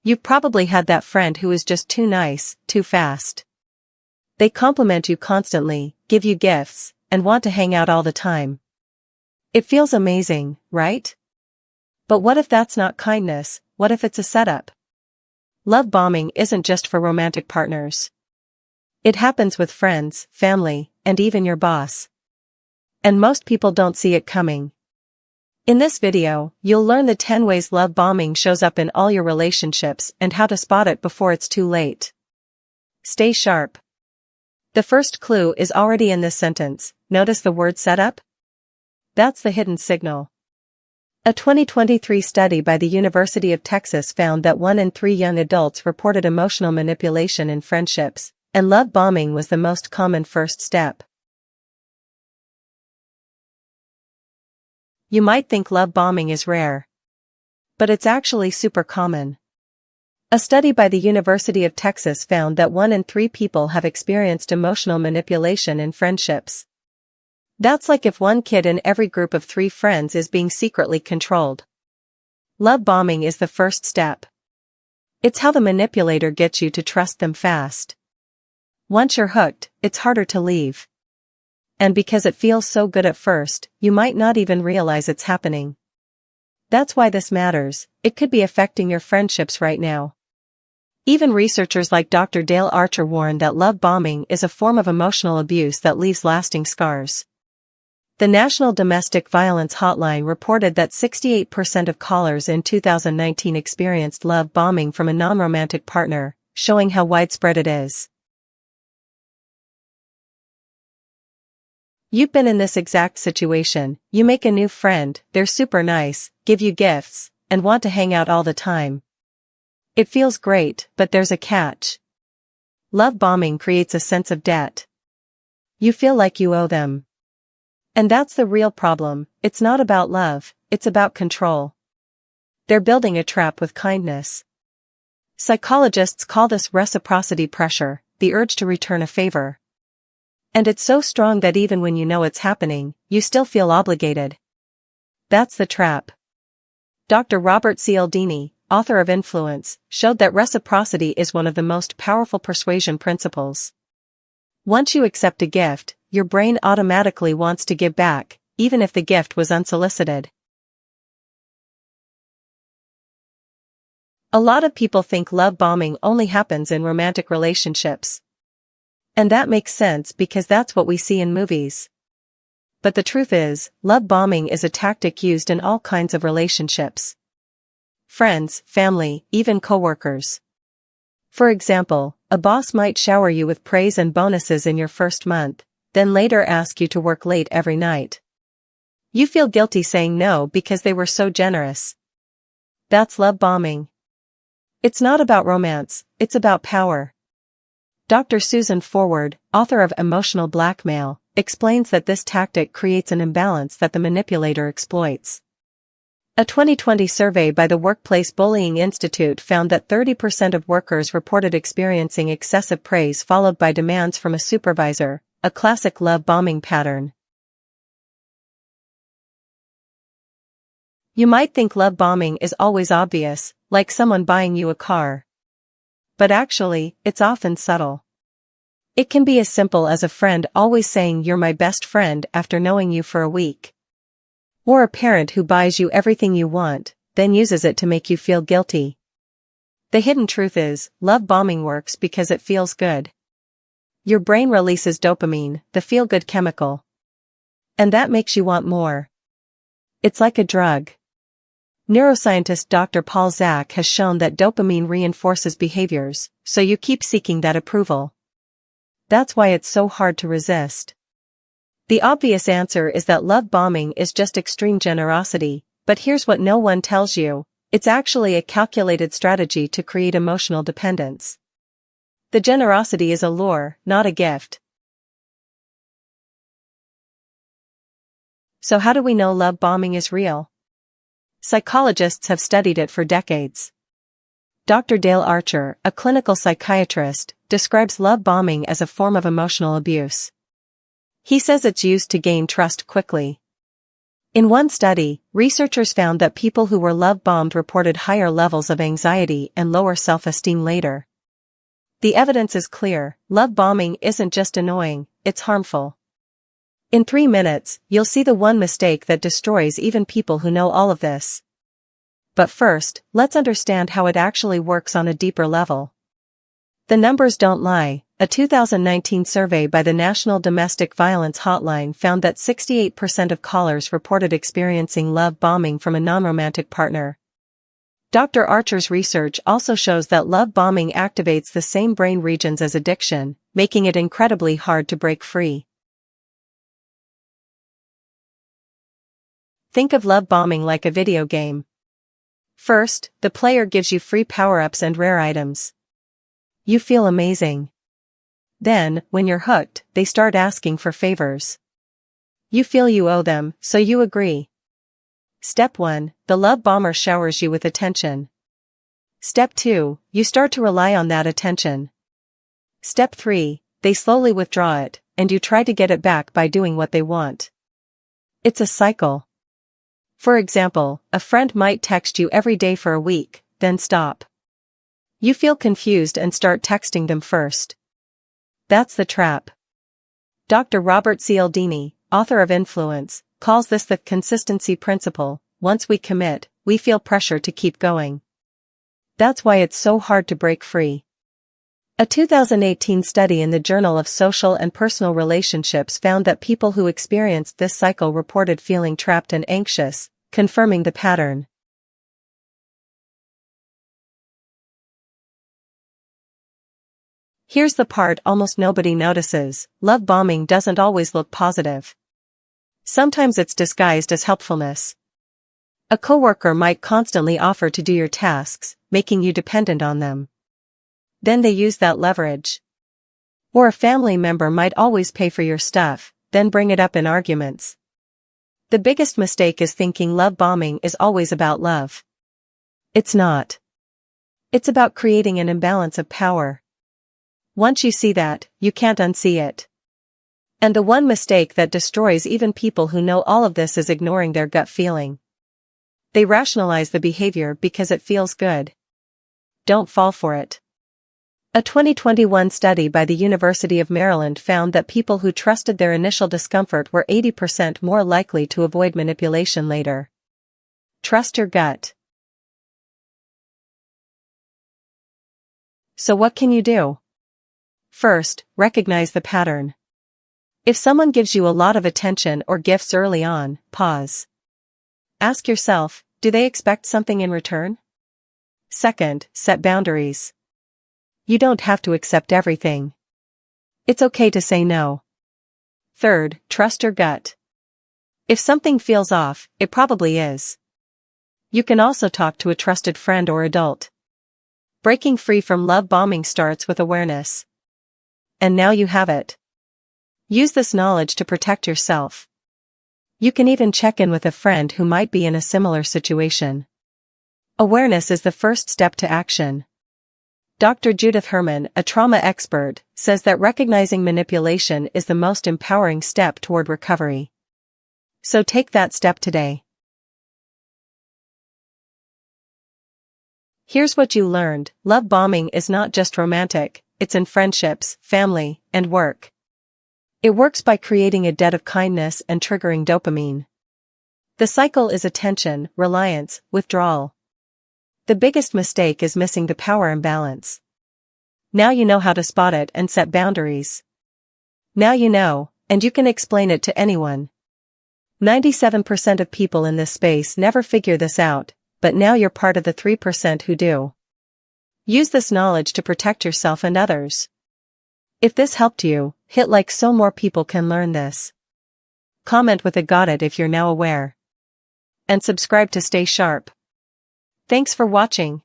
You've probably had that friend who is just too nice, too fast. They compliment you constantly, give you gifts, and want to hang out all the time. It feels amazing, right? But what if that's not kindness? What if it's a setup? Love bombing isn't just for romantic partners. It happens with friends, family, and even your boss. And most people don't see it coming. In this video, you'll learn the 10 ways love bombing shows up in all your relationships and how to spot it before it's too late. Stay sharp. The first clue is already in this sentence. Notice the word setup? That's the hidden signal. A 2023 study by the University of Texas found that 1 in 3 young adults reported emotional manipulation in friendships, and love bombing was the most common first step. You might think love bombing is rare. But it's actually super common. A study by the University of Texas found that 1 in 3 people have experienced emotional manipulation in friendships. That's like if 1 kid in every group of 3 friends is being secretly controlled. Love bombing is the first step. It's how the manipulator gets you to trust them fast. Once you're hooked, it's harder to leave. And because it feels so good at first, you might not even realize it's happening. That's why this matters. It could be affecting your friendships right now. Even researchers like Dr. Dale Archer warn that love bombing is a form of emotional abuse that leaves lasting scars. The National Domestic Violence Hotline reported that 68% of callers in 2019 experienced love bombing from a non-romantic partner, showing how widespread it is. You've been in this exact situation. You make a new friend, they're super nice, give you gifts, and want to hang out all the time. It feels great, but there's a catch. Love bombing creates a sense of debt. You feel like you owe them. And that's the real problem. It's not about love, it's about control. They're building a trap with kindness. Psychologists call this reciprocity pressure, the urge to return a favor. And it's so strong that even when you know it's happening, you still feel obligated. That's the trap. Dr. Robert Cialdini, author of Influence, showed that reciprocity is one of the most powerful persuasion principles. Once you accept a gift, your brain automatically wants to give back, even if the gift was unsolicited. A lot of people think love bombing only happens in romantic relationships. And that makes sense because that's what we see in movies. But the truth is, love bombing is a tactic used in all kinds of relationships. Friends, family, even coworkers. For example, a boss might shower you with praise and bonuses in your first month, then later ask you to work late every night. You feel guilty saying no because they were so generous. That's love bombing. It's not about romance, it's about power. Dr. Susan Forward, author of Emotional Blackmail, explains that this tactic creates an imbalance that the manipulator exploits. A 2020 survey by the Workplace Bullying Institute found that 30% of workers reported experiencing excessive praise followed by demands from a supervisor, a classic love bombing pattern. You might think love bombing is always obvious, like someone buying you a car. But actually, it's often subtle. It can be as simple as a friend always saying you're my best friend after knowing you for a week. Or a parent who buys you everything you want, then uses it to make you feel guilty. The hidden truth is, love bombing works because it feels good. Your brain releases dopamine, the feel-good chemical. And that makes you want more. It's like a drug. Neuroscientist Dr. Paul Zak has shown that dopamine reinforces behaviors, so you keep seeking that approval. That's why it's so hard to resist. The obvious answer is that love bombing is just extreme generosity, but here's what no one tells you, it's actually a calculated strategy to create emotional dependence. The generosity is a lure, not a gift. So how do we know love bombing is real? Psychologists have studied it for decades. Dr. Dale Archer, a clinical psychiatrist, describes love bombing as a form of emotional abuse. He says it's used to gain trust quickly. In one study, researchers found that people who were love-bombed reported higher levels of anxiety and lower self-esteem later. The evidence is clear: love bombing isn't just annoying, it's harmful. In 3 minutes, you'll see the one mistake that destroys even people who know all of this. But first, let's understand how it actually works on a deeper level. The numbers don't lie. A 2019 survey by the National Domestic Violence Hotline found that 68% of callers reported experiencing love bombing from a non-romantic partner. Dr. Archer's research also shows that love bombing activates the same brain regions as addiction, making it incredibly hard to break free. Think of love bombing like a video game. First, the player gives you free power-ups and rare items. You feel amazing. Then, when you're hooked, they start asking for favors. You feel you owe them, so you agree. Step 1, the love bomber showers you with attention. Step 2, you start to rely on that attention. Step 3, they slowly withdraw it, and you try to get it back by doing what they want. It's a cycle. For example, a friend might text you every day for a week, then stop. You feel confused and start texting them first. That's the trap. Dr. Robert Cialdini, author of Influence, calls this the consistency principle. Once we commit, we feel pressure to keep going. That's why it's so hard to break free. A 2018 study in the Journal of Social and Personal Relationships found that people who experienced this cycle reported feeling trapped and anxious, confirming the pattern. Here's the part almost nobody notices: love bombing doesn't always look positive. Sometimes it's disguised as helpfulness. A coworker might constantly offer to do your tasks, making you dependent on them. Then they use that leverage. Or a family member might always pay for your stuff, then bring it up in arguments. The biggest mistake is thinking love bombing is always about love. It's not. It's about creating an imbalance of power. Once you see that, you can't unsee it. And the one mistake that destroys even people who know all of this is ignoring their gut feeling. They rationalize the behavior because it feels good. Don't fall for it. A 2021 study by the University of Maryland found that people who trusted their initial discomfort were 80% more likely to avoid manipulation later. Trust your gut. So what can you do? First, recognize the pattern. If someone gives you a lot of attention or gifts early on, pause. Ask yourself, do they expect something in return? Second, set boundaries. You don't have to accept everything. It's okay to say no. Third, trust your gut. If something feels off, it probably is. You can also talk to a trusted friend or adult. Breaking free from love bombing starts with awareness. And now you have it. Use this knowledge to protect yourself. You can even check in with a friend who might be in a similar situation. Awareness is the first step to action. Dr. Judith Herman, a trauma expert, says that recognizing manipulation is the most empowering step toward recovery. So take that step today. Here's what you learned: love bombing is not just romantic, it's in friendships, family, and work. It works by creating a debt of kindness and triggering dopamine. The cycle is attention, reliance, withdrawal. The biggest mistake is missing the power imbalance. Now you know how to spot it and set boundaries. Now you know, and you can explain it to anyone. 97% of people in this space never figure this out, but now you're part of the 3% who do. Use this knowledge to protect yourself and others. If this helped you, hit like so more people can learn this. Comment with a "got it" if you're now aware. And subscribe to stay sharp. Thanks for watching.